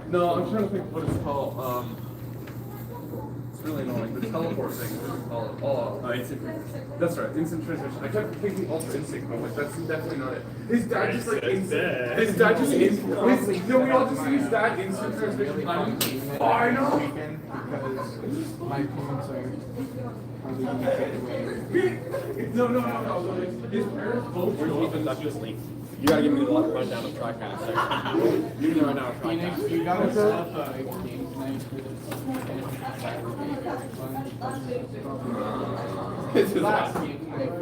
No, I'm trying to think what it's called. It's really annoying. The teleport thing. What do you call it? Oh, instant. That's right, instant transmission. I kept thinking Ultra Instinct, but I'm like, that's definitely not it. His dad just like instant. His dad just instant. No, we all just use that instant transmission. Oh, I know. Because my parents are probably going to take away. No. His parents both Where's the industrially? You gotta give me the rundown of track kind of stuff. You know right now track Phoenix, we got ourselves a game tonight for this It's his last last. game tonight for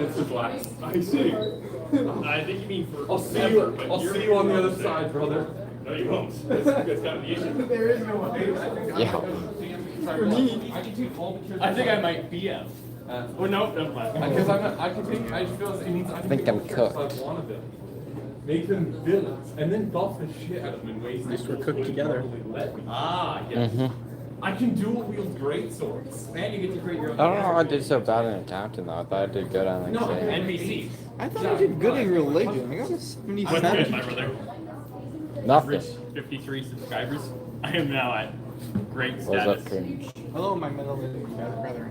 It's his last. I see. I think you mean for. I'll see you on the other side, brother. No, you won't. That's kind of the issue. There is no way. Yeah. For me, I think I might be out. Or no, never mind. Because I can think. I just feel it needs. I think I'm cooked. I want of them. Make them villains, and then buff the shit out of them in ways that we're cooked together. Let me. Ah, yes. I can dual wield great swords. And you get to create your own. I don't know how I did so bad in accounting though. I thought I did good on like saying. NPCs. I thought I did good in religion. I got a What's 77. good, my brother? Nothing. Rich 53 subscribers. I am now at great What's status. up, cringe? Hello, my middle brother.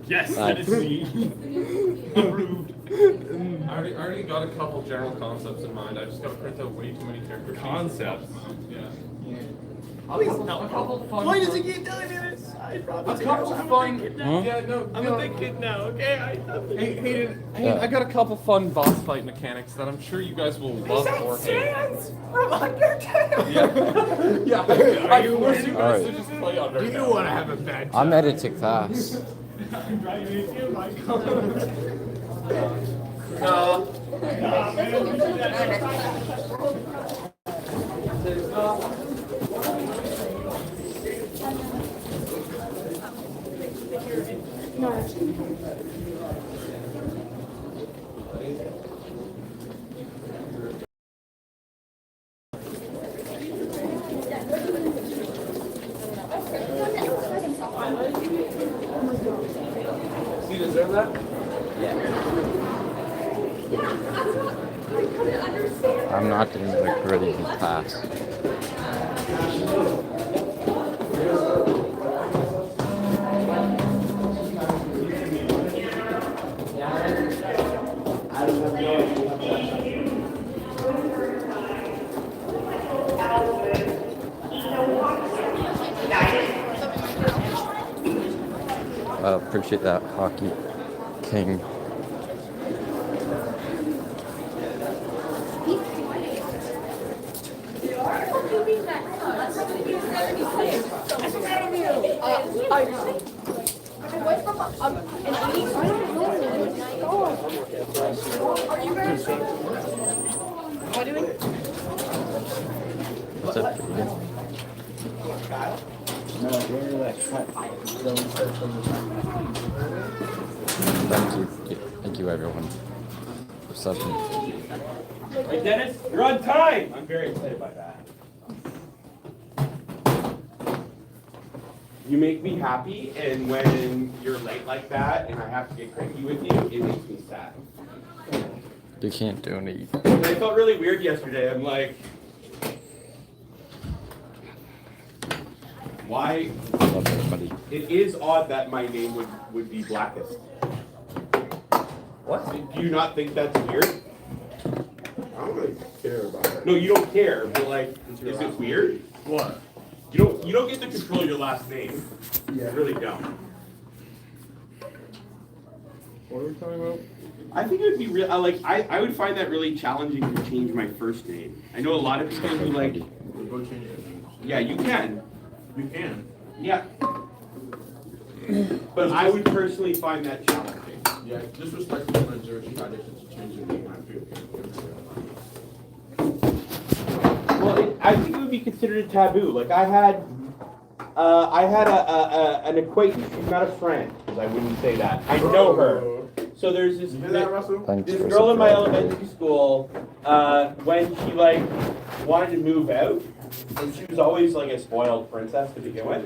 Yes, that is me. Approved. I already got a couple general concepts in mind. I just got to print out way too many character Concepts? Yeah. Please, A couple fun. why does he keep telling me this? I A promise. couple I'm fun. a big kid now. Yeah, no. I'm a big kid now, okay? Hey, Hayden, I got a couple fun boss fight mechanics that I'm sure you guys will love or hate. From Undertale? Yeah. I force you guys to just play Undertale. You want to have a bad I'm headed to class. I'm driving with you, Michael. No. Nah, man, don't do that. Do you deserve that? I'm not doing like really in class. Appreciate that, Hockey King. What's up, Jaden? Thank you everyone for subbing. Hey, Dennis, you're on time! I'm very excited by that. You make me happy, and when you're late like that and I have to get cranky with you, it makes me sad. You can't donate. And I felt really weird yesterday. I'm like, why? Love everybody. It is odd that my name would be Blackest. What? Do you not think that's weird? I don't really care about it. No, you don't care, but like, is it weird? What? You don't get to control your last name. You really don't. What are we talking about? I think it would be real. I would find that really challenging to change my first name. I know a lot of people who like. We'll go change it. Yeah, you can. You can. Yeah. But I would personally find that challenging. Yeah, disrespectful to Jersey traditions to change your name. I feel. Well, I think it would be considered a taboo. Like I had an acquaintance, she's not a friend, because I wouldn't say that. I know her. So there's this, You hear that, Russell? Thanks this for girl in my subscribing. elementary school, when she like wanted to move out, and she was always like a spoiled princess to begin with,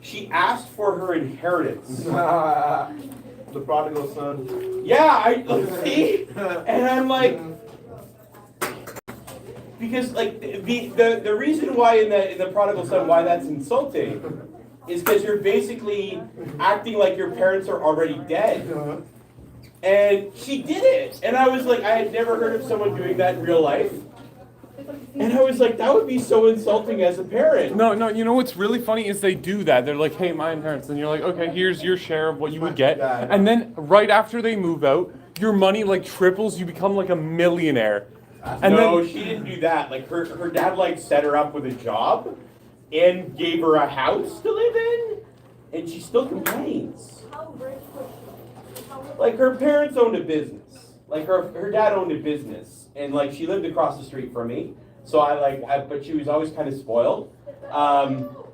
she asked for her inheritance. The prodigal son. Yeah, I see, and I'm like, because like the reason why in the prodigal son why that's insulting is because you're basically acting like your parents are already dead. And she did it. And I was like, I had never heard of someone doing that in real life. And I was like, that would be so insulting as a parent. No, you know what's really funny is they do that. They're like, hey, my parents. And you're like, okay, here's your share of what you would get. And then right after they move out, your money like triples. You become like a millionaire. And no, then, she didn't do that. Like her dad like set her up with a job and gave her a house to live in. And she still complains. Like her parents owned a business. Like her dad owned a business. And like she lived across the street from me. So but she was always kind of spoiled.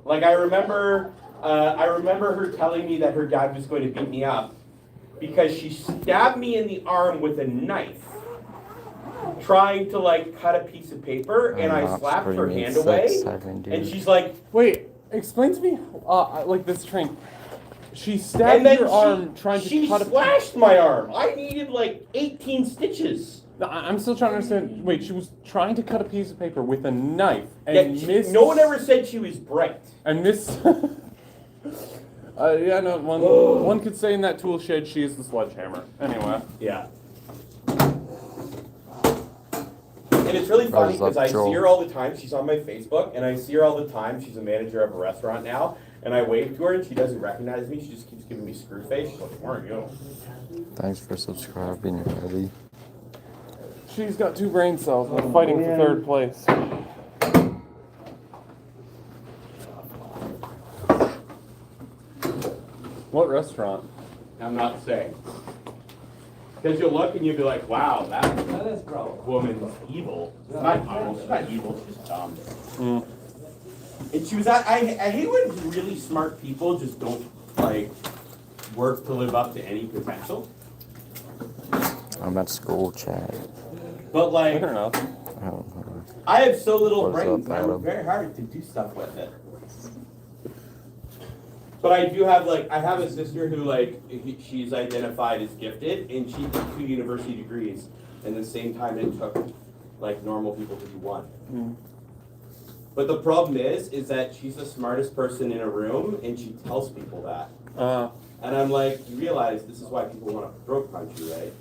Like I remember her telling me that her dad was going to beat me up because she stabbed me in the arm with a knife, trying to like cut a piece of paper, and I slapped her hand away. And she's like, wait, explain to me, like this train. She stabbed your arm trying to cut a. She slashed my arm. I needed like 18 stitches. I'm still trying to understand. Wait, she was trying to cut a piece of paper with a knife and missed. No one ever said she was bright. And this. Yeah, no. One could say in that tool shed she is the sledgehammer. Anyway. Yeah. And it's really funny because I see her all the time. She's on my Facebook, and I see her all the time. She's a manager of a restaurant now, and I wave to her, and she doesn't recognize me. She just keeps giving me screw face. She's like, "Where are you?" Thanks for subscribing, Eddie. She's got 2 brain cells and fighting for 3rd place. What restaurant? I'm not saying. Because you'll look and you'll be like, wow, that woman's evil. She's not evil, she's not evil, she's just dumb. And she was I hate when really smart people just don't, like, work to live up to any potential. I'm at school, Chad. But, like, I don't know. I have so little What's brains, up, and Adam? I'm very hard to do stuff with it. But I do have, like, I have a sister who, like, she's identified as gifted, and she took 2 university degrees in the same time it took, like, normal people to do 1. But the problem is that she's the smartest person in a room, and she tells people that. And I'm like, you realize this is why people want to throat punch you, right?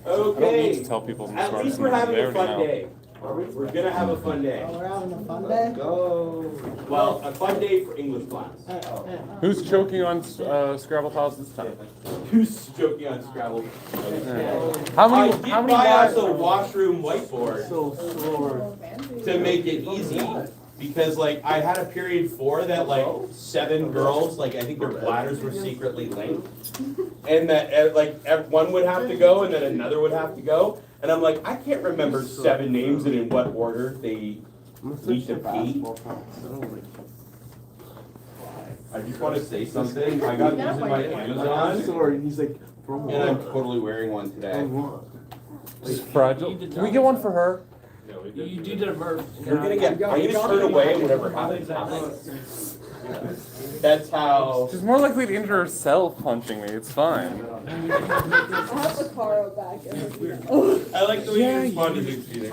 I don't need Okay. to tell people I'm At smart. least we're having They a already fun know. day. We're gonna have a fun day. We're having a fun day? Well, a fun day for English class. Who's choking on Scrabble tiles this time? Who's joking on Scrabble? How I many? did How many buy us lives? a washroom whiteboard to make it easy. Because like I had a period 4 that like 7 girls, like I think their bladders were secretly linked. And that like one would have to go and then another would have to go. And I'm like, I can't remember 7 names and in what order they need to pee. I just want to say something. I got these in my Amazon Sorry, he's like, and I'm totally wearing one today. It's fragile. Can we get one for her? You did a Murph. You're gonna get, I'm gonna turn away and whatever happens, happens. That's how. She's more likely to injure herself punching me. It's fine. I have the car out back. I like the way you respond to things, Peter.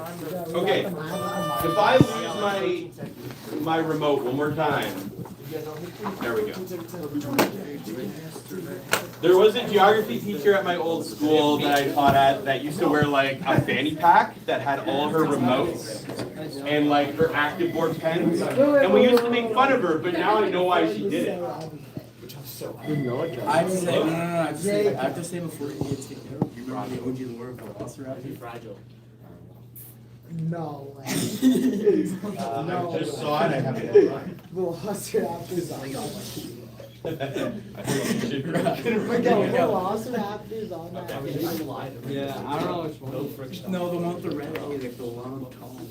Okay, if I lose my remote one more time, there we go. There was a geography teacher at my old school that I taught at that used to wear like a fanny pack that had all her remotes and like her active board pens, and we used to make fun of her, but now I know why she did it. I have to say, no, I have to say before you get taken out, you remember the OG lore of Velociraptor? Fragile. No way. I just saw it, I haven't done Velociraptors on that. Velociraptors on that. Yeah, I don't know which one. No, the one with the red, like the long column.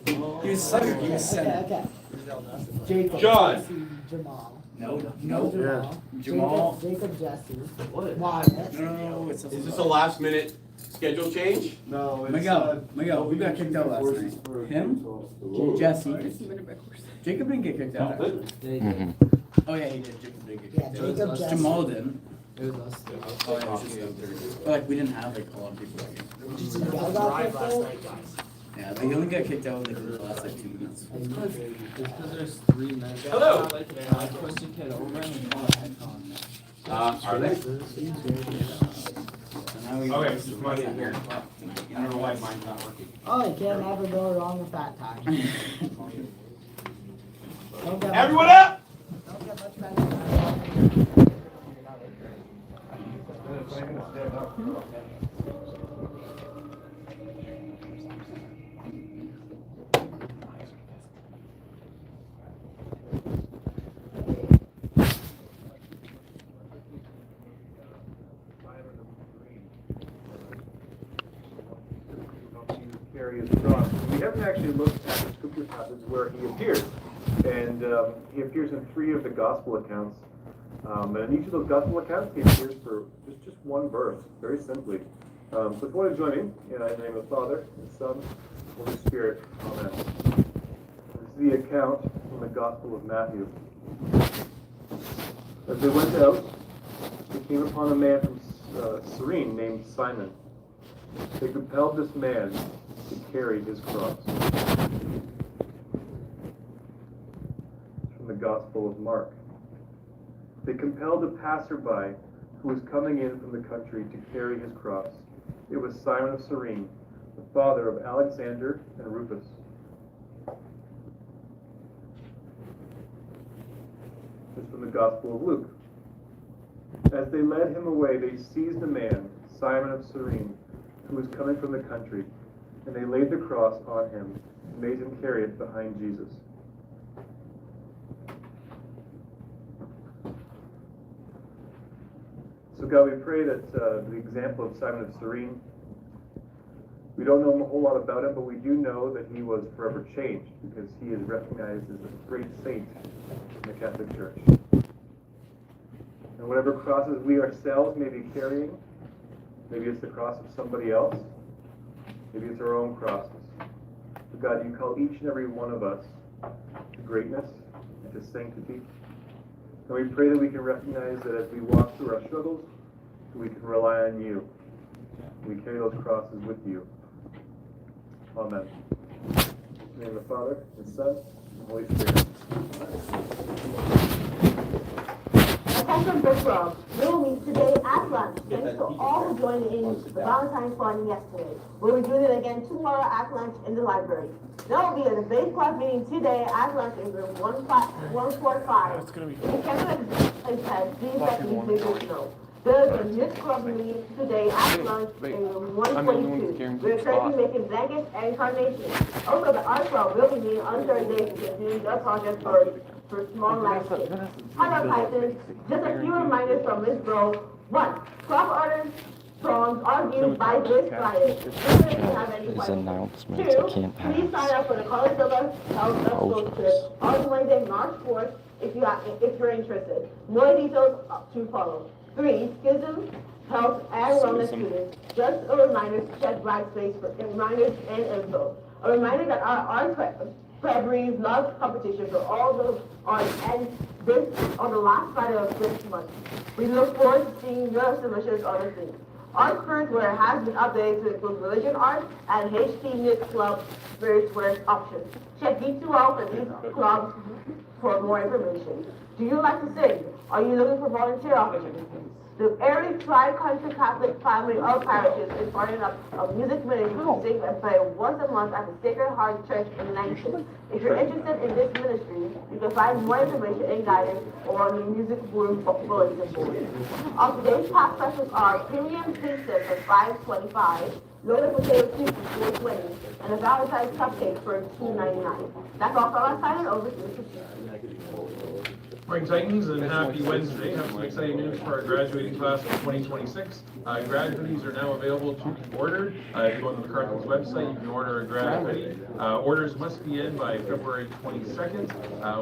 He was center, he was center. Okay. Jacob. John. Jesse, Jamal. No. Jamal. Jacob Jesse. Margaret. No, it's Is this a last minute schedule change? No, it's Miguel, who got kicked out last night? Him? Jesse. Jacob didn't get kicked out. Mm-hmm. Oh yeah, he did. Jacob did get Yeah, kicked out. Jacob Jesse. Jamal didn't. It was us too. Oh, yeah, it was just them three. But like we didn't have like a lot of people. We just Y'all got drive kicked last out? night, guys. yeah, they only got kicked out like in the last like 2 minutes. It's because there's 3 men. Hello. I pushed a kid over and we called a head con. Are they? So now we Okay, just come on in here. I don't know why mine's not working. Oh, you can't never go wrong with that time. Don't get Everyone much up! Don't get much better than that. Carry his cross. We haven't actually looked at the scripture passage where he appears, and he appears in 3 of the gospel accounts. And in each of those gospel accounts, he appears for just one verse, very simply. So if you want to join me, in the name of the Father, and Son, and Holy Spirit, Amen. This is the account from the Gospel of Matthew. As they went out, they came upon a man from Cyrene named Simon. They compelled this man to carry his cross. From the Gospel of Mark. They compelled a passerby who was coming in from the country to carry his cross. It was Simon of Cyrene, the father of Alexander and Rufus. This is from the Gospel of Luke. As they led him away, they seized a man, Simon of Cyrene, who was coming from the country, and they laid the cross on him and made him carry it behind Jesus. So God, we pray that the example of Simon of Cyrene, we don't know a whole lot about him, but we do know that he was forever changed because he is recognized as a great saint in the Catholic Church. And whatever crosses we ourselves may be carrying, maybe it's the cross of somebody else, maybe it's our own crosses. But God, you call each and every one of us to greatness and to sanctity. And we pray that we can recognize that as we walk through our struggles, we can rely on you. We carry those crosses with you. Amen. In the name of the Father, and Son, and Holy Spirit. Attention Book Club. We will meet today at lunch. Thanks to all who joined in the Valentine's Fun yesterday. We'll be doing it again tomorrow at lunch in the library. There will be a debate club meeting today at lunch in room 145. If you cannot attend, please let me know. There's a youth club meeting today at lunch in room 142. We're currently making blankets and carnations. Also, the art club will be meeting on Thursday to continue their project for small landscapes. Hi, Python. Just a few reminders from Ms. Bro. 1. Club orders songs are due by this Friday. If you have any His questions. announcements, 2. I can't Please pass. sign up for the College of Us Health School trip on Wednesday, March 4th, if you're interested. More details to follow. 3. Schism, health, and wellness students. Just a reminder to check Brightspace for reminders and info. A reminder that our art February's love competition for all those on this on the last Friday of this month. We look forward to seeing your submissions on the theme. Art Spiritwear has been updated to include religion art and HT Knit Club Spiritwear options. Check D2L for these clubs for more information. Do you like to sing? Are you looking for volunteer opportunities? The Erie Tri-Country Catholic Family of Parishes is starting up a music ministry to sing and play once a month at the Sacred Heart Church in Langston. If you're interested in this ministry, you can find more information and guidance on the music room bulletin board. Of today's past specials are premium pizza for $5.25, loaded potato chips for $4.20, and a Valentine's cupcake for $2.99. That's all from our side, and over to Mr. Chief. Morning Titans, and happy Wednesday. Have some exciting news for our graduating class of 2026. Grad hoodies are now available to be ordered. If you go on the Cardinals website, you can order a grad hoodie. Orders must be in by February 22nd.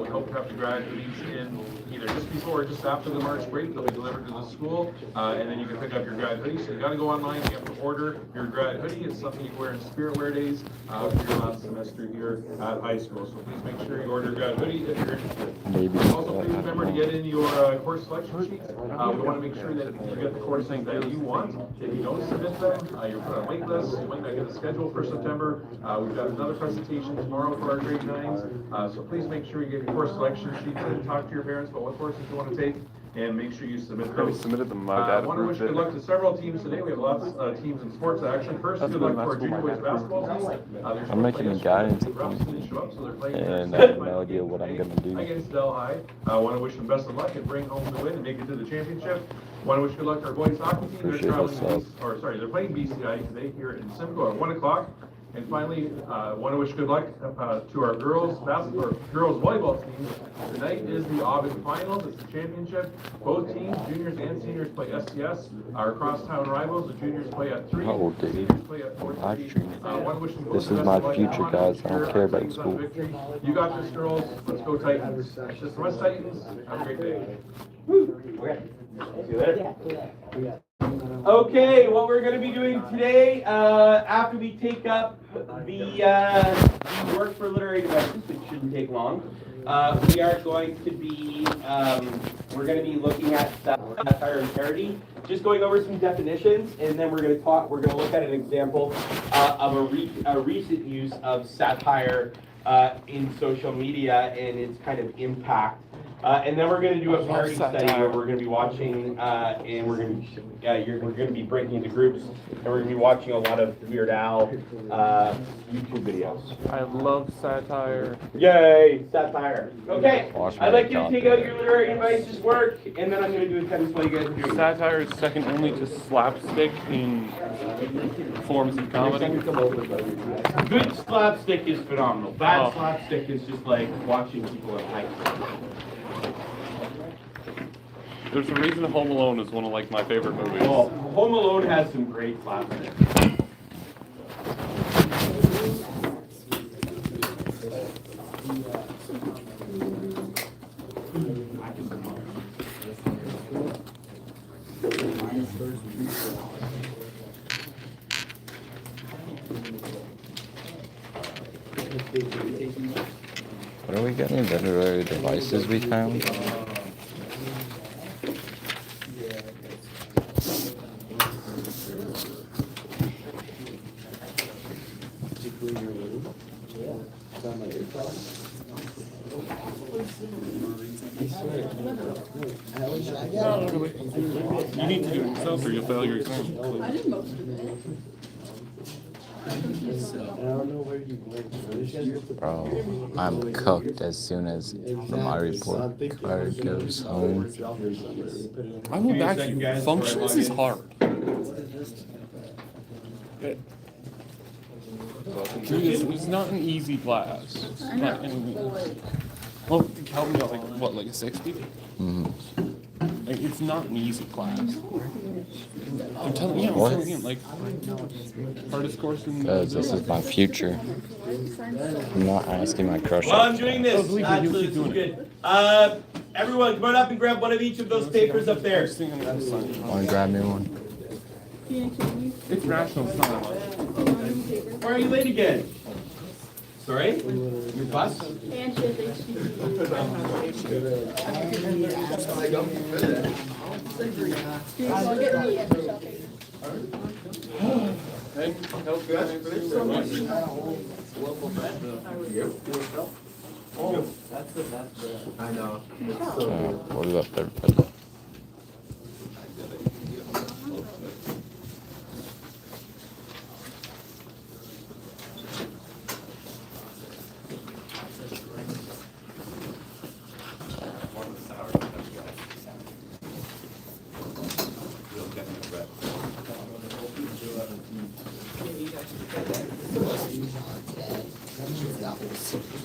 We hope to have the grad hoodies in either just before or just after the March break. They'll be delivered to the school, and then you can pick up your grad hoodie. So you got to go online. You have to order your grad hoodie. It's something you wear in Spirit Wear days for your last semester here at high school. So please make sure you order a grad hoodie if you're interested. Maybe. Also, please remember to get in your course selection sheets. We want to make sure that you get the courses that you want. If you don't submit them, you're put on wait lists. You might not get a schedule for September. We've got another presentation tomorrow for our grade 9s. So please make sure you get your course selection sheets and talk to your parents about what courses you want to take. And make sure you submit We those. submitted them. My I dad want to wish approved good it. luck to several teams today. We have lots of teams in sports action. First, That's good luck my to our school, junior my boys dad basketball team. I'm making a guidance and I have no idea what I'm gonna do. Against Del High. I want to wish them best of luck and bring home the win and make it to the championship. Want to wish good luck to our boys hockey team. They're Appreciate traveling, that, they're playing BCI today here in Simcoe at 1 o'clock. And finally, want to wish good luck to our girls volleyball team. Tonight is the August finals. It's the championship. Both teams, juniors and seniors, play STS. Our crosstown rivals, the juniors play at 3. How old are you? Seniors play at 4. Live streaming. Want to wish them both This the is best my of luck. future, Come on, guys. I don't cheer care about things on school. victory. You got this, girls. Let's go Titans. It's just the West Titans. Have a great day. Okay. See you later. Okay, what we're going to be doing today, after we take up the work for literary devices, which shouldn't take long, we are going to be, we're going to be looking at satire and parody, just going over some definitions, and then we're going to look at an example of a recent use of satire in social media and its kind of impact. And then we're going to do a parody study where we're going to be watching, and we're going to be breaking into groups, and we're going to be watching a lot of Weird Al YouTube videos. I love satire. Yay, satire. Okay, Watch I'd my like you to take out your literary devices work, and then I'm going to do a test while you guys are doing it. Satire is second only to slapstick in forms of comedy. Good slapstick is phenomenal. Bad Oh. slapstick is just like watching people at heights. There's a reason Home Alone is one of like my favorite movies. Well, Home Alone has some great slapstick. What are we getting? Literary devices we found? You need to do it yourself or you'll fail your exam. I did most of it. Bro, I'm cooked as soon as my report card goes home. I will back you. Functions is hard. It's not an easy class. I know. Well, Calvin got like, what, like a 60? Mm-hmm. Like, it's not an easy class. I'm telling you, What? like, hardest course in the Because this is my future. I'm not asking my crush While I'm out. doing this, believe me, actually, you'll this keep is doing good. Everyone, come on up and grab one of each of those papers up there. Wanna grab me one? It's rational, it's not that much. Why are you late again? Sorry? Your bus? And she has HTTP. I'll get me and yourself. Hey, help What is up, everybody?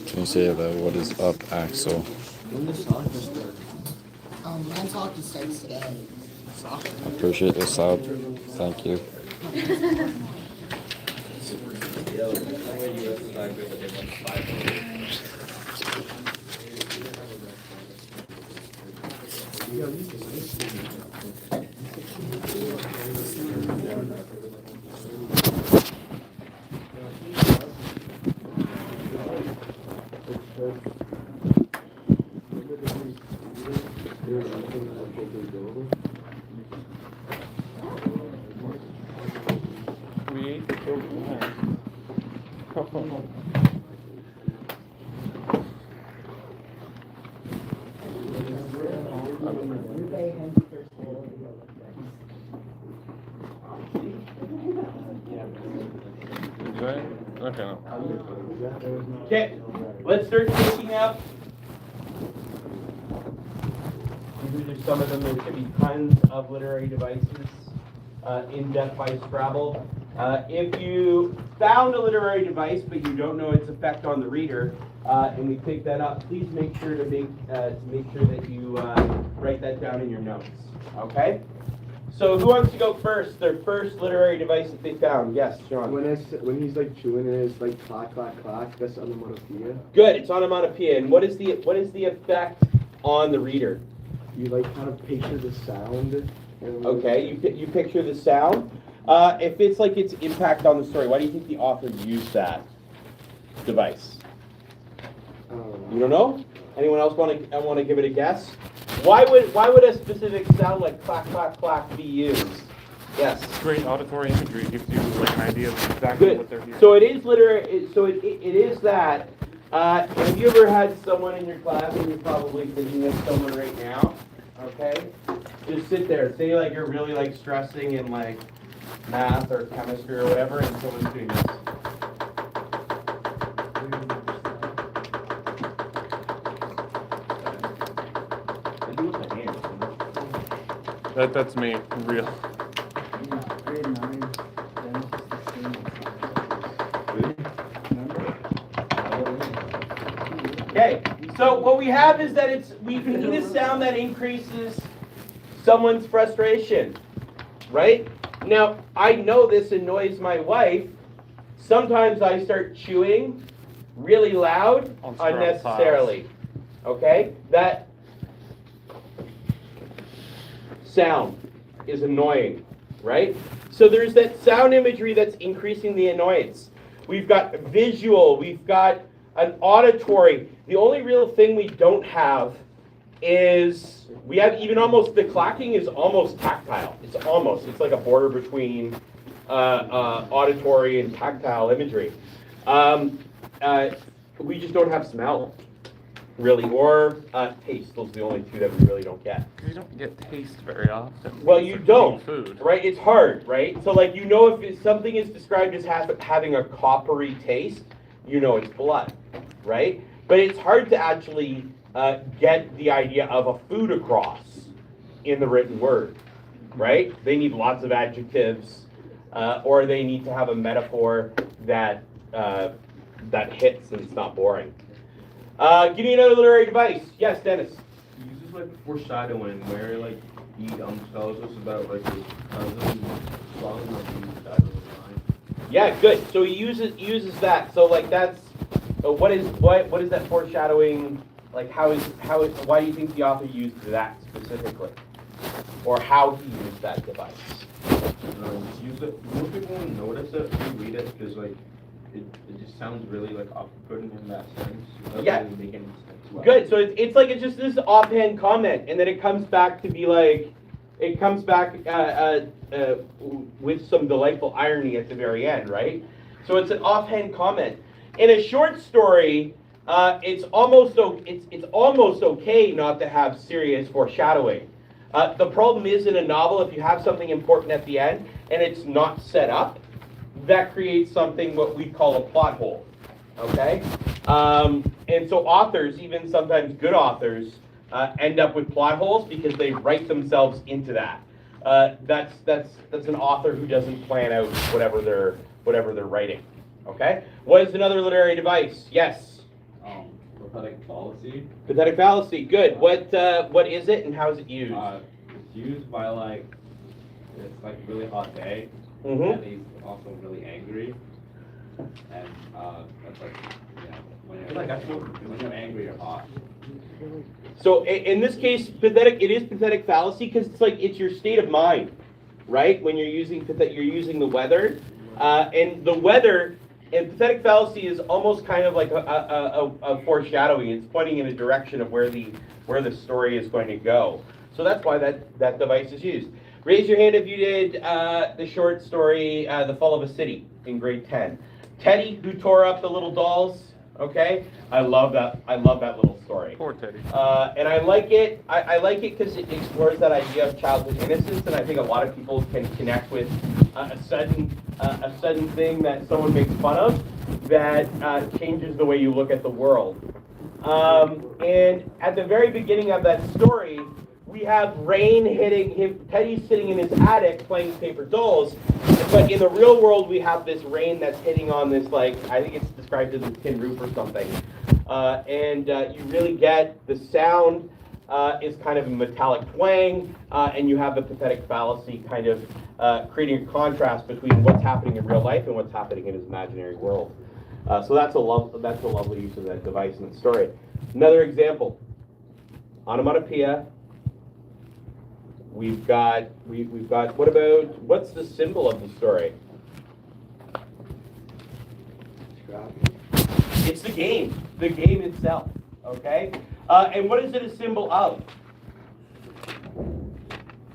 Can you say that? What is up, Axel? Men's hockey starts today. Appreciate the sub. Thank you. Okay. No. Okay, let's start picking up. These are some of them. There could be tons of literary devices in Death by Scrabble. If you found a literary device but you don't know its effect on the reader, and we pick that up, please make sure to make sure that you write that down in your notes. Okay. So who wants to go first? Their first literary device that they found. Yes, John. When he's like chewing and it's like clack clack clack, that's onomatopoeia. Good. It's onomatopoeia. And what is the effect on the reader? You like kind of picture the sound. Okay. You picture the sound. If it's like its impact on the story, why do you think the author used that device? You don't know? Anyone else want to give it a guess? Why would a specific sound like clack clack clack be used? Yes. Great auditory imagery gives you like an idea of exactly Good. what they're hearing. So it is literary. So it is that. Have you ever had someone in your class, and you're probably thinking of someone right now? Okay. Just sit there. Say like you're really like stressing in like math or chemistry or whatever, and someone's doing this. That's me, real. Okay, so what we have is that we need a sound that increases someone's frustration, right? Now, I know this annoys my wife. Sometimes I start chewing really loud unnecessarily, okay? That sound is annoying, right? So there's that sound imagery that's increasing the annoyance. We've got visual, we've got an auditory. The only real thing we don't have is, we have even almost, the clacking is almost tactile. It's like a border between auditory and tactile imagery. We just don't have smell, really, or taste. Those are the only two that we really don't get. You don't get taste very often. Well, you don't, food. right? It's hard, right? So like, you know, if something is described as having a coppery taste, you know it's blood, right? But it's hard to actually get the idea of a food across in the written word, right? They need lots of adjectives, or they need to have a metaphor that hits and it's not boring. Give me another literary device. Yes, Dennis. He uses like foreshadowing, where like he tells us about like his cousin falling on the side of the line. Yeah, good. So he uses that. So like that's what is that foreshadowing? Like why do you think the author used that specifically, or how he used that device? Use it. Most people won't notice it when you read it because like it just sounds really like off-putting in that sense. It doesn't really make any sense. Well. Good. So it's like it's just this offhand comment, and then it comes back to be like, it comes back with some delightful irony at the very end, right? So it's an offhand comment. In a short story, it's almost okay not to have serious foreshadowing. The problem is in a novel, if you have something important at the end and it's not set up, that creates something what we call a plot hole. Okay, and so authors, even sometimes good authors, end up with plot holes because they write themselves into that. That's an author who doesn't plan out whatever they're writing. Okay, what is another literary device? Yes. Pathetic fallacy. Pathetic fallacy. Good. What is it and how is it used? It's used by like, it's like a really hot day, Mm-hmm. and he's also really angry, and that's like, when you're angry or hot. So in this case, it is pathetic fallacy because it's your state of mind, right? When you're using you're using the weather, and the weather. And pathetic fallacy is almost kind of like a foreshadowing. It's pointing in a direction of where the story is going to go. So that's why that device is used. Raise your hand if you did the short story, The Fall of a City in grade 10. Teddy, who tore up the little dolls, okay? I love that little story. Poor Teddy. And I like it. I like it because it explores that idea of childhood innocence, and I think a lot of people can connect with a sudden thing that someone makes fun of that changes the way you look at the world. And at the very beginning of that story, we have rain hitting him. Teddy's sitting in his attic playing paper dolls, but in the real world, we have this rain that's hitting on this, like, I think it's described as a tin roof or something. And you really get the sound is kind of a metallic twang, and you have the pathetic fallacy kind of creating a contrast between what's happening in real life and what's happening in his imaginary world. So that's a lovely use of that device in the story. Another example, onomatopoeia. We've got what's the symbol of the story? It's the game itself, okay? And what is it a symbol of?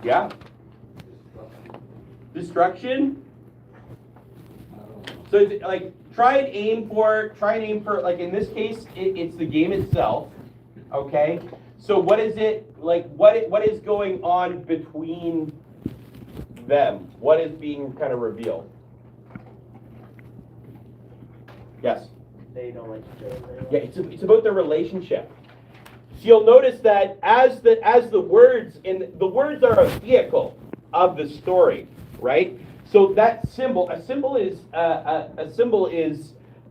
Yeah? Destruction? So like try and aim for, like in this case, it's the game itself, okay? So what is it, like, what is going on between them? What is being kind of revealed? Yes? They don't like each other. Yeah, it's about their relationship. So you'll notice that as the words are a vehicle of the story, right? So that symbol, a symbol is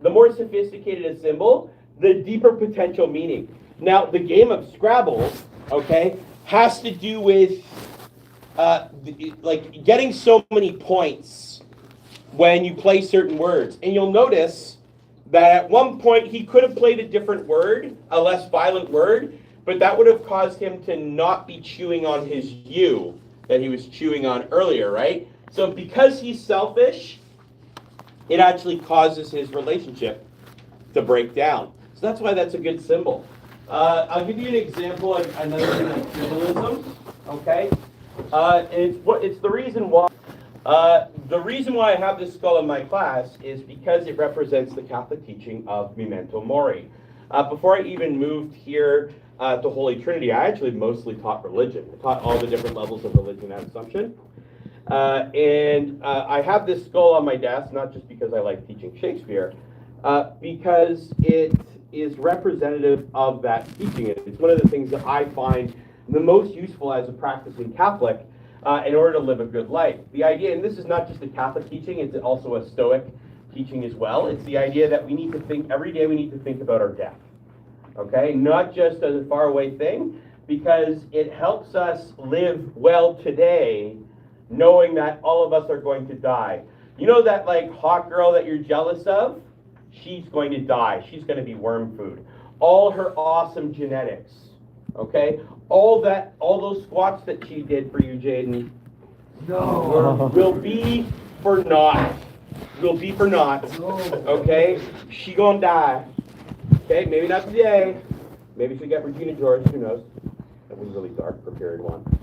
the more sophisticated a symbol, the deeper potential meaning. Now, the game of Scrabble, okay, has to do with like getting so many points when you play certain words. And you'll notice that at one point he could have played a different word, a less violent word, but that would have caused him to not be chewing on his U that he was chewing on earlier, right? So because he's selfish, it actually causes his relationship to break down. So that's why that's a good symbol. I'll give you an example of another thing like symbolism, okay? It's the reason why. The reason why I have this skull in my class is because it represents the Catholic teaching of Memento Mori. Before I even moved here to Holy Trinity, I actually mostly taught religion. I taught all the different levels of religion at Assumption. And I have this skull on my desk, not just because I like teaching Shakespeare, because it is representative of that teaching. It's one of the things that I find the most useful as a practicing Catholic in order to live a good life. The idea, and this is not just a Catholic teaching, it's also a Stoic teaching as well. It's the idea that we need to think, every day we need to think about our death. Okay? Not just as a faraway thing, because it helps us live well today, knowing that all of us are going to die. You know that like hot girl that you're jealous of? She's going to die. She's going to be worm food. All her awesome genetics, okay? All those squats that she did for you, Jaden, will be for naught. Will be for naught, okay? She gonna die, okay? Maybe not today. Maybe she'll get Regina George. Who knows? That was really dark for period 1.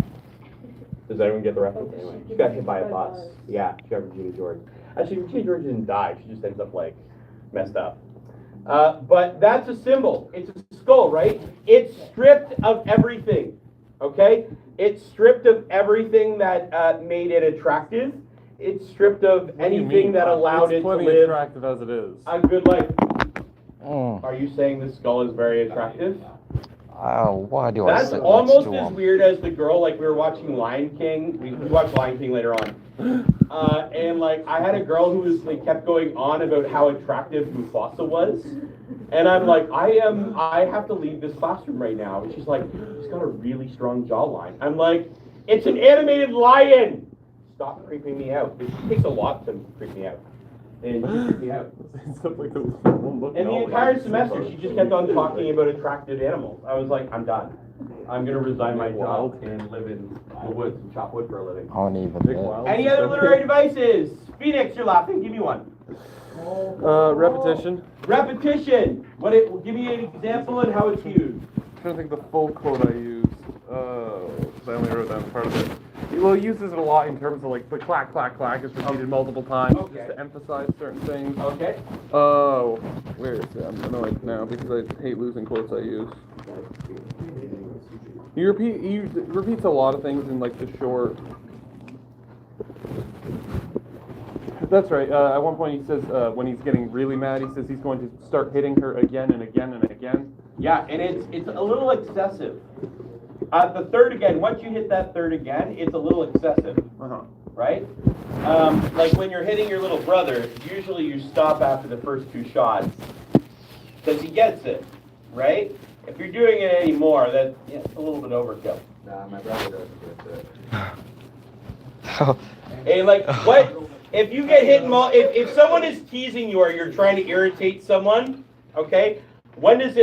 Does anyone get the reference? Anyway, she got hit by a bus. Yeah, she got Regina George. Actually, Regina George didn't die. She just ends up like messed up. But that's a symbol. It's a skull, right? It's stripped of everything, okay? It's stripped of everything that made it attractive. It's stripped of anything that allowed it to live attractive as it is. a good life. Are you saying the skull is very attractive? Why do I That's sit almost next to as him? weird as the girl, like we were watching Lion King. We watched Lion King later on. And like I had a girl who was like kept going on about how attractive Mufasa was. And I'm like, I have to leave this classroom right now. And she's like, he's got a really strong jawline. I'm like, it's an animated lion. Stop creeping me out. It takes a lot to creep me out. And she creeped me out. And the entire semester, she just kept on talking about attractive animals. I was like, I'm done. I'm going to resign my job and live in the woods and chop wood for a living. I don't even Any other literary devices? Phoenix, you're laughing. Give me one. Repetition. Repetition. Give me an example and how it's used. I'm trying to think the full quote I used. Because I only wrote down part of it. Well, he uses it a lot in terms of like the clack, clack, clack is repeated multiple times Okay. just to emphasize certain things. Okay. Oh, where is it? I'm annoyed now because I hate losing quotes I use. He repeats a lot of things in like the short. That's right. At one point he says when he's getting really mad, he says he's going to start hitting her again and again and again. Yeah, and it's a little excessive. The third again, once you hit that third again, it's a little excessive, right? Like when you're hitting your little brother, usually you stop after the first 2 shots because he gets it, right? If you're doing it anymore, that's a little bit overkill. Nah, my brother doesn't get that. Hey, like what? If you get hit, if someone is teasing you or you're trying to irritate someone, okay? When is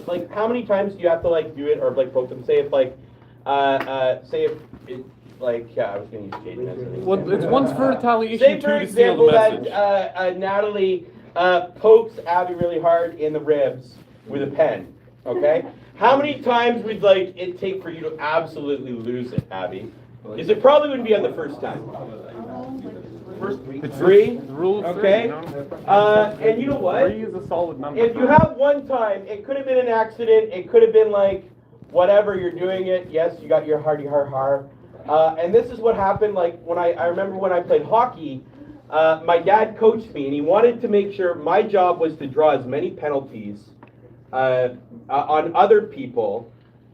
like how many times do you have to like do it or like poke them? Say if like, say if it, like I was gonna use Jaden as an example. Well, it's once for retaliation, Say two for to steal the example message. that Natalie pokes Abby really hard in the ribs with a pen. Okay, how many times would like it take for you to absolutely lose it, Abby? Because it probably wouldn't be on the first time. First 3. The rule of Okay. And you know what? 3 is a solid number. If you have one time, it could have been an accident. It could have been like whatever you're doing it. Yes, you got your hardy har. And this is what happened. Like when I remember when I played hockey, my dad coached me, and he wanted to make sure my job was to draw as many penalties on other people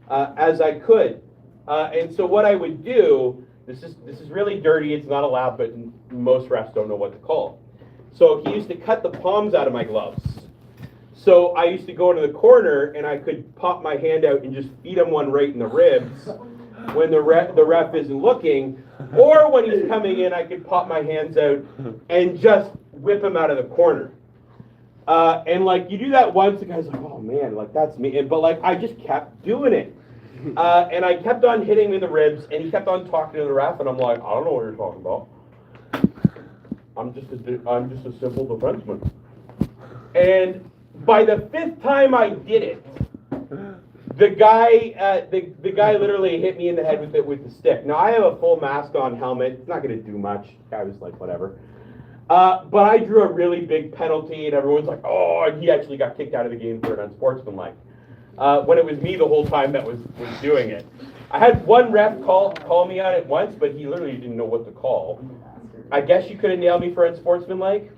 as I could. And so what I would do. This is really dirty. It's not allowed, but most refs don't know what to call. So he used to cut the palms out of my gloves. So I used to go into the corner and I could pop my hand out and just feed him one right in the ribs when the ref isn't looking. Or when he's coming in, I could pop my hands out and just whip him out of the corner. And like you do that once, the guy's like, oh man, like that's me. But like I just kept doing it. And I kept on hitting him in the ribs, and he kept on talking to the ref, and I'm like, I don't know what you're talking about. I'm just a simple defenseman. And by the 5th time I did it, the guy literally hit me in the head with the stick. Now I have a full mask on helmet. It's not going to do much. I was like, whatever. But I drew a really big penalty, and everyone's like, oh, and he actually got kicked out of the game for an unsportsmanlike. When it was me the whole time that was doing it. I had one ref call me on it once, but he literally didn't know what to call. I guess you could have nailed me for unsportsmanlike.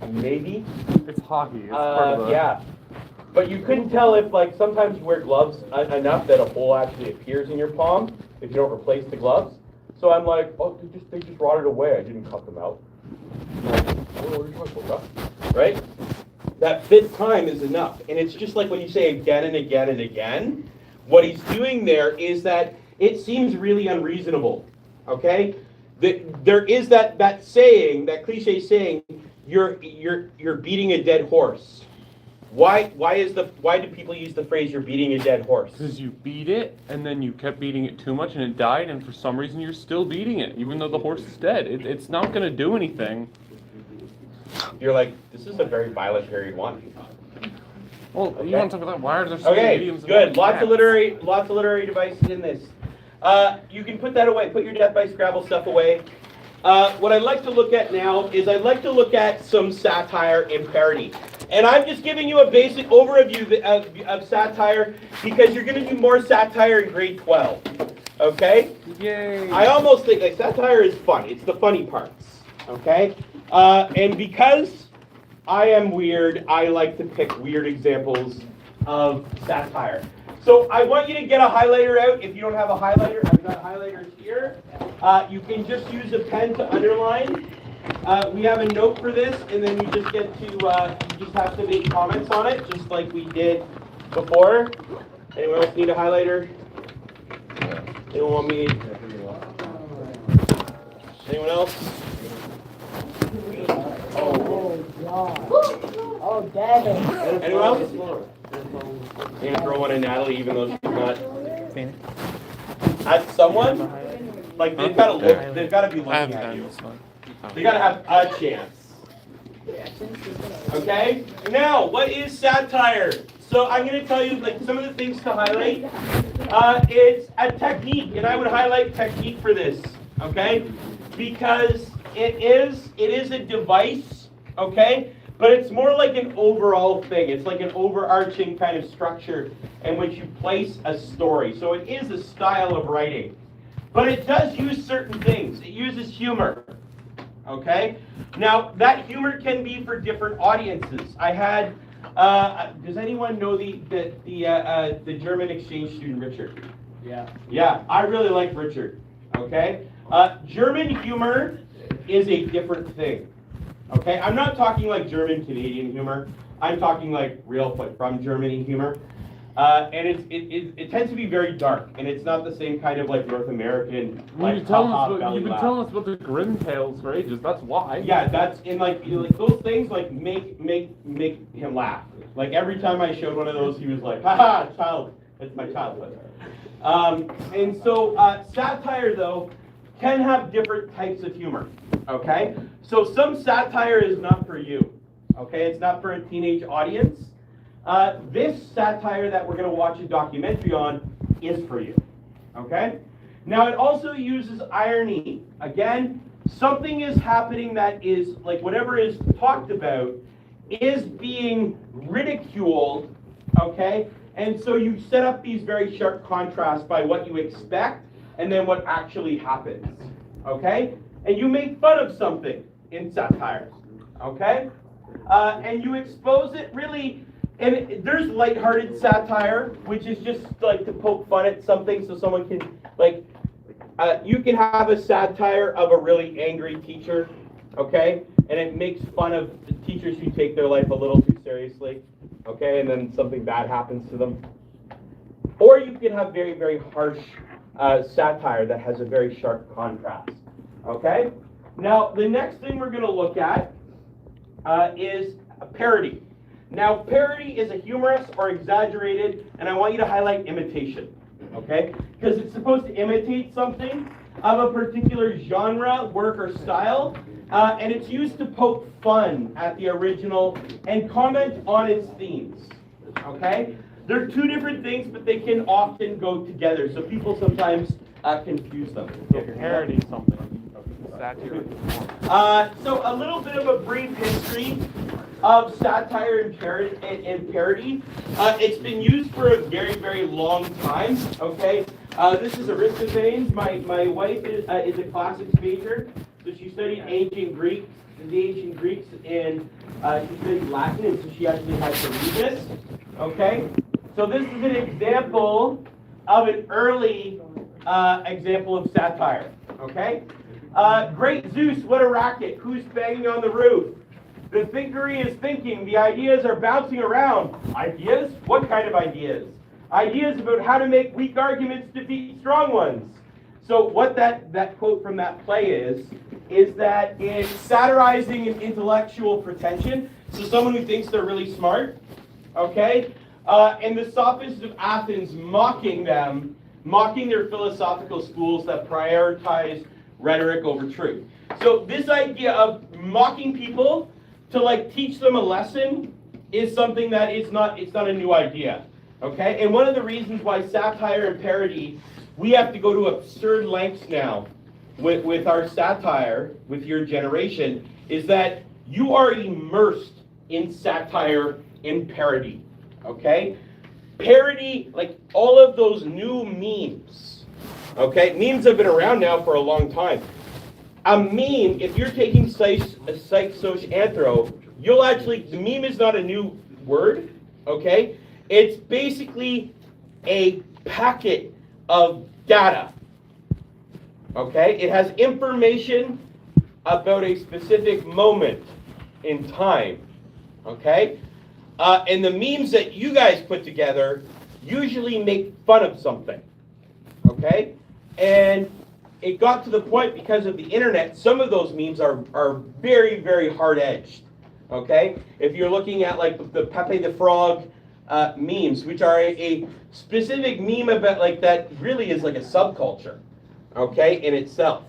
Maybe. It's hockey. It's part of the... Yeah. But you couldn't tell if, like, sometimes you wear gloves enough that a hole actually appears in your palm if you don't replace the gloves. So I'm like, oh, they just rotted away. I didn't cut them out. Like, what are you talking about? Right? That 5th time is enough. And it's just like when you say again and again and again, what he's doing there is that it seems really unreasonable. Okay? There is that saying, that cliche saying, you're beating a dead horse. Why do people use the phrase you're beating a dead horse? Because you beat it, and then you kept beating it too much, and it died, and for some reason you're still beating it, even though the horse is dead. It's not going to do anything. You're like, this is a very violent period one. Well, okay. You want to talk about why are there so many idioms? Good. Lots of literary devices in this. You can put that away. Put your Death by Scrabble stuff away. What I'd like to look at now is I'd like to look at some satire and parody. And I'm just giving you a basic overview of satire because you're going to do more satire in grade 12. Okay? Yay! I almost think like satire is fun. It's the funny parts. Okay? And because I am weird, I like to pick weird examples of satire. So I want you to get a highlighter out. If you don't have a highlighter, I've got highlighters here. You can just use a pen to underline. We have a note for this, and then you just get to, you just have to make comments on it, just like we did before. Anyone else need a highlighter? Anyone want me? Anyone else? Oh, Devin. Anyone else? You're gonna throw one at Natalie, even though she's not. At someone? Like they've got to look. They've got to be looking at you. They got to have a chance. Okay. Now, what is satire? So I'm going to tell you like some of the things to highlight. It's a technique, and I would highlight technique for this, okay? Because it is a device, okay? But it's more like an overall thing. It's like an overarching kind of structure in which you place a story. So it is a style of writing. But it does use certain things. It uses humor, okay? Now, that humor can be for different audiences. I had, does anyone know the German exchange student, Richard? Yeah. Yeah, I really like Richard, okay? German humor is a different thing, okay? I'm not talking like German-Canadian humor. I'm talking like real, like from Germany humor. And it tends to be very dark, and it's not the same kind of like North American, like You've been telling belly us about the Grimm tales for ages. That's why. Yeah, that's in like those things like make him laugh. Like every time I showed one of those, he was like, "Ha child, it's my childhood." And so satire though can have different types of humor. Okay, so some satire is not for you. Okay, it's not for a teenage audience. This satire that we're going to watch a documentary on is for you, okay? Now, it also uses irony. Again, something is happening that is, like whatever is talked about, is being ridiculed, okay? And so you set up these very sharp contrasts by what you expect and then what actually happens, okay? And you make fun of something in satire, okay? And you expose it really. And there's lighthearted satire, which is just like to poke fun at something so someone can, like, you can have a satire of a really angry teacher, okay? And it makes fun of the teachers who take their life a little too seriously, okay? And then something bad happens to them. Or you can have very, very harsh satire that has a very sharp contrast, okay? Now, the next thing we're going to look at is a parody. Now, parody is a humorous or exaggerated, and I want you to highlight imitation, okay? Because it's supposed to imitate something of a particular genre, work, or style, and it's used to poke fun at the original and comment on its themes, okay? They're two different things, but they can often go together, so people sometimes confuse them. So parody something. Satire. So a little bit of a brief history of satire and parody. It's been used for a very, very long time, okay? This is Aristophanes. My wife is a classics major, so she studied the ancient Greeks, and she studied Latin, and so she actually had to read this, okay? So this is an example of an early example of satire, okay? Great Zeus, what a racket. Who's banging on the roof? The thinkery is thinking. The ideas are bouncing around. Ideas? What kind of ideas? Ideas about how to make weak arguments defeat strong ones. So what that quote from that play is that it's satirizing an intellectual pretension. So someone who thinks they're really smart, okay? And the sophists of Athens mocking their philosophical schools that prioritize rhetoric over truth. So this idea of mocking people to like teach them a lesson is something that it's not a new idea, okay? And one of the reasons why satire and parody, we have to go to absurd lengths now with our satire, with your generation, is that you are immersed in satire and parody, okay? Parody, like all of those new memes, okay? Memes have been around now for a long time. A meme, if you're taking psych-soc-anthro, you'll actually, the meme is not a new word, okay? It's basically a packet of data, okay? It has information about a specific moment in time, okay? And the memes that you guys put together usually make fun of something, okay? And it got to the point because of the internet, some of those memes are very, very hard-edged, okay? If you're looking at like the Pepe the Frog memes, which are a specific meme about like that really is like a subculture, okay, in itself.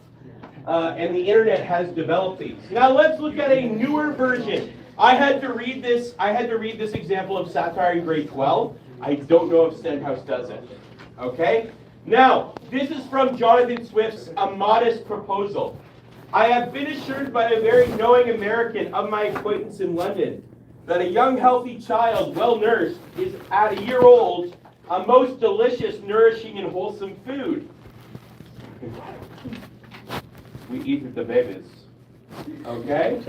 And the internet has developed these. Now let's look at a newer version. I had to read this example of satire in grade 12. I don't know if Stenhouse does it. Okay? Now, this is from Jonathan Swift's A Modest Proposal. I have been assured by a very knowing American of my acquaintance in London that a young healthy child, well nursed, is at a year old a most delicious, nourishing, and wholesome food. We eat with the babies. Okay?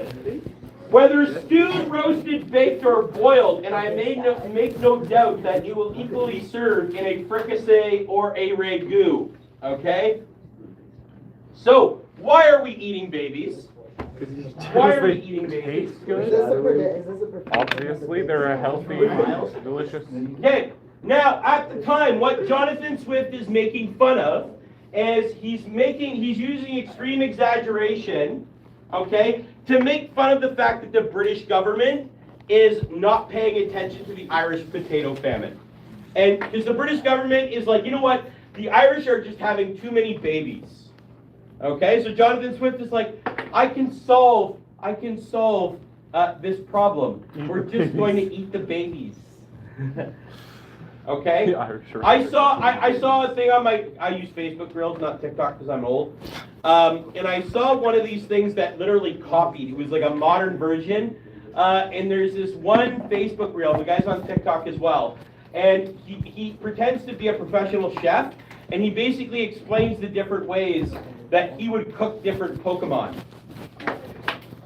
Whether stewed, roasted, baked, or boiled, and I make no doubt that it will equally serve in a fricassee or a ragout. Okay? So, why are we eating babies? Why are we eating babies? Obviously, they're a healthy, delicious. Okay, now at the time, what Jonathan Swift is making fun of is he's using extreme exaggeration, okay, to make fun of the fact that the British government is not paying attention to the Irish potato famine. And because the British government is like, you know what, the Irish are just having too many babies. Okay, so Jonathan Swift is like, I can solve this problem. We're just going to eat the babies. Okay? I saw a thing on I use Facebook Reels, not TikTok because I'm old. And I saw one of these things that literally copied. It was like a modern version. And there's this one Facebook Reel, the guy's on TikTok as well. And he pretends to be a professional chef. And he basically explains the different ways that he would cook different Pokemon.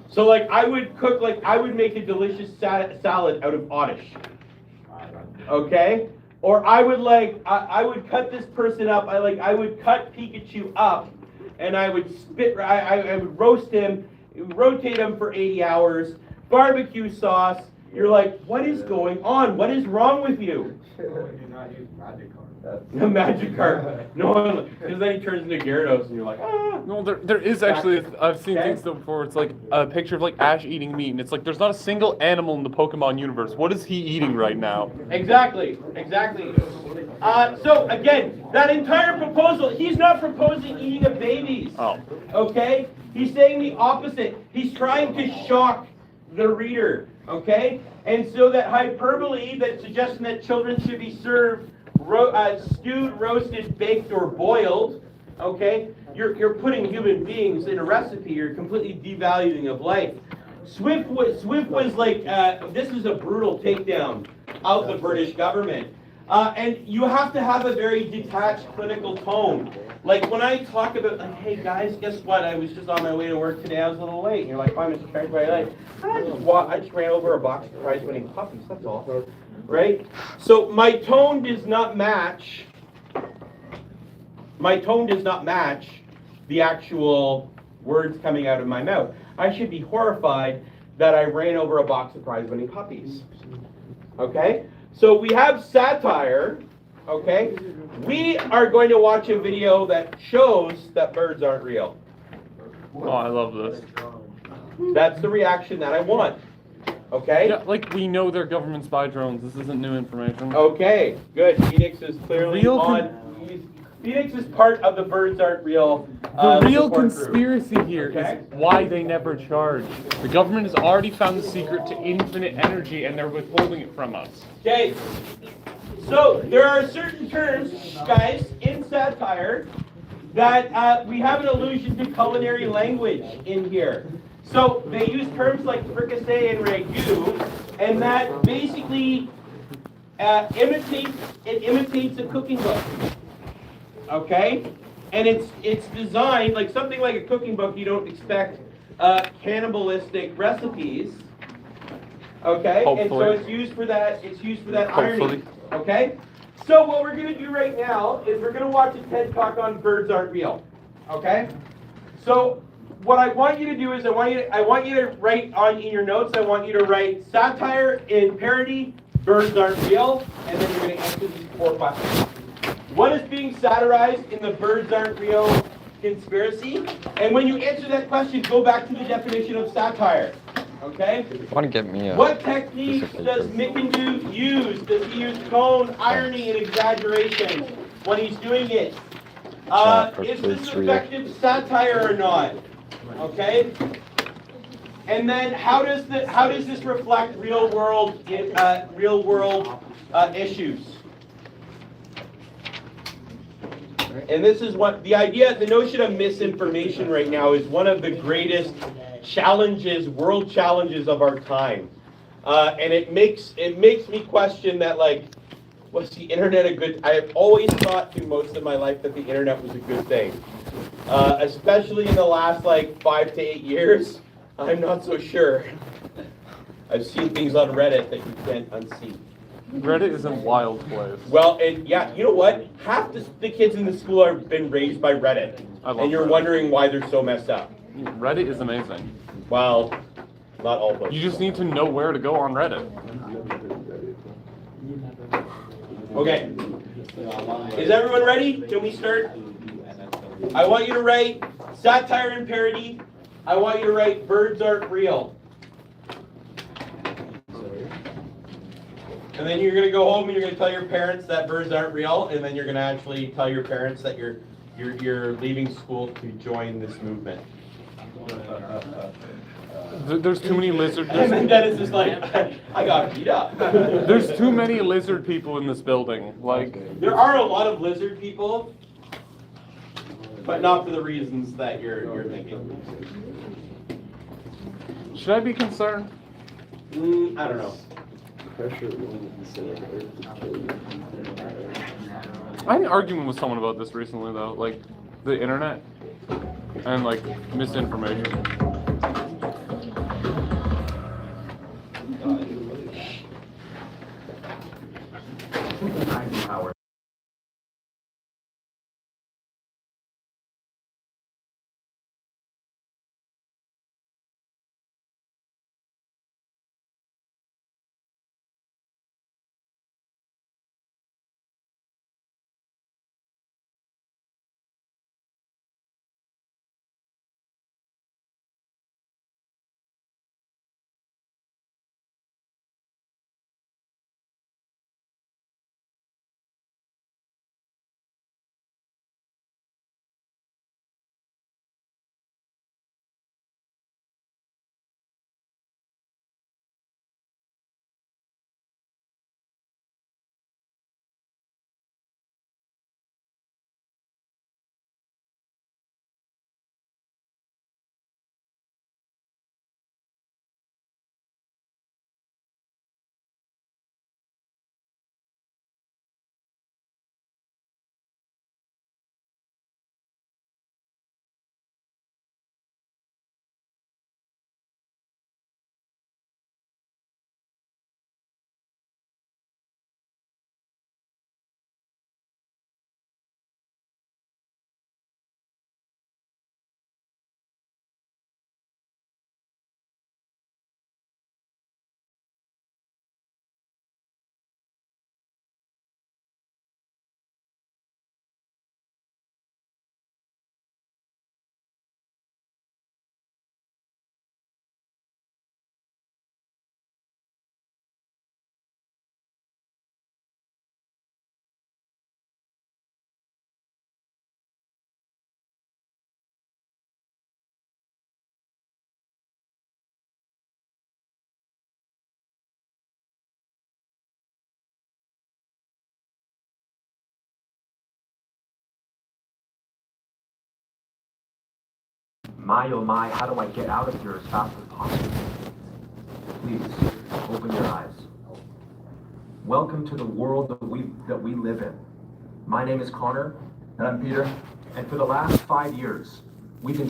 So like I would make a delicious salad out of oddish. Okay? Or I would cut this person up. I would cut Pikachu up and I would I would roast him, rotate him for 80 hours, barbecue sauce. You're like, what is going on? What is wrong with you? The Magikarp. No, because then he turns into Gyarados, and you're like, ah. No, there is actually. I've seen things before. It's like a picture of like Ash eating meat, and it's like there's not a single animal in the Pokemon universe. What is he eating right now? Exactly. So again, that entire proposal, he's not proposing eating of babies. Oh. Okay? He's saying the opposite. He's trying to shock the reader. Okay? And so that hyperbole, that suggestion that children should be served stewed, roasted, baked, or boiled, okay? You're putting human beings in a recipe. You're completely devaluing of life. Swift was like, this is a brutal takedown of the British government. And you have to have a very detached clinical tone. Like when I talk about, like, hey guys, guess what? I was just on my way to work today. I was a little late. And you're like, why, Mr. Frank? I just ran over a box of prize-winning puppies. That's all. Right? So my tone does not match. My tone does not match the actual words coming out of my mouth. I should be horrified that I ran over a box of prize-winning puppies. Okay? So we have satire. Okay? We are going to watch a video that shows that birds aren't real. Oh, I love this. That's the reaction that I want. Okay? Yeah, like we know they're government spy drones. This isn't new information. Okay, good. Phoenix is clearly on. Phoenix is part of the Birds Aren't Real. The real conspiracy here is why they never charge. The government has already found the secret to infinite energy and they're withholding it from us. Okay. So there are certain terms, guys, in satire that we have an allusion to culinary language in here. So they use terms like fricassee and ragout, and that basically imitates a cooking book. Okay, and it's designed like something like a cooking book. You don't expect cannibalistic recipes. Okay, Hopefully. and so it's used for that. It's used for that Hopefully. irony. Okay, so what we're gonna do right now is we're gonna watch a TED Talk on Birds Aren't Real. Okay, so what I want you to do is I want you to write in your notes. I want you to write satire in parody. Birds aren't real, and then you're going to answer these 4 questions. What is being satirized in the Birds Aren't Real conspiracy? And when you answer that question, go back to the definition of satire. Okay? Want to get me a... What techniques does Mickendu use? Does he use tone, irony, and exaggeration when he's doing it? Is this effective satire or not? Okay? And then how does this reflect real world issues? And this is what the notion of misinformation right now is one of the greatest world challenges of our time. And it makes me question that, like, was the internet a good? I have always thought through most of my life that the internet was a good thing, especially in the last 5 to 8 years. I'm not so sure. I've seen things on Reddit that you can't unsee. Reddit is a wild place. Well, yeah, you know what? Half the kids in the school have been raised by Reddit, and you're wondering why they're so messed up. Reddit is amazing. Well, not all places. You just need to know where to go on Reddit. Okay. Is everyone ready? Can we start? I want you to write satire and parody. I want you to write birds aren't real. And then you're going to go home and you're going to tell your parents that birds aren't real, and then you're going to actually tell your parents that you're leaving school to join this movement. There's too many lizard. And then Dennis is like, I got beat up. There's too many lizard people in this building. There are a lot of lizard people, but not for the reasons that you're thinking. Should I be concerned? I don't know. I had an argument with someone about this recently, though, like the internet and misinformation. My oh my, how do I get out of here as fast as possible? Please, open your eyes. Welcome to the world that we live in. My name is Connor, and I'm Peter, and for the last 5 years, we've been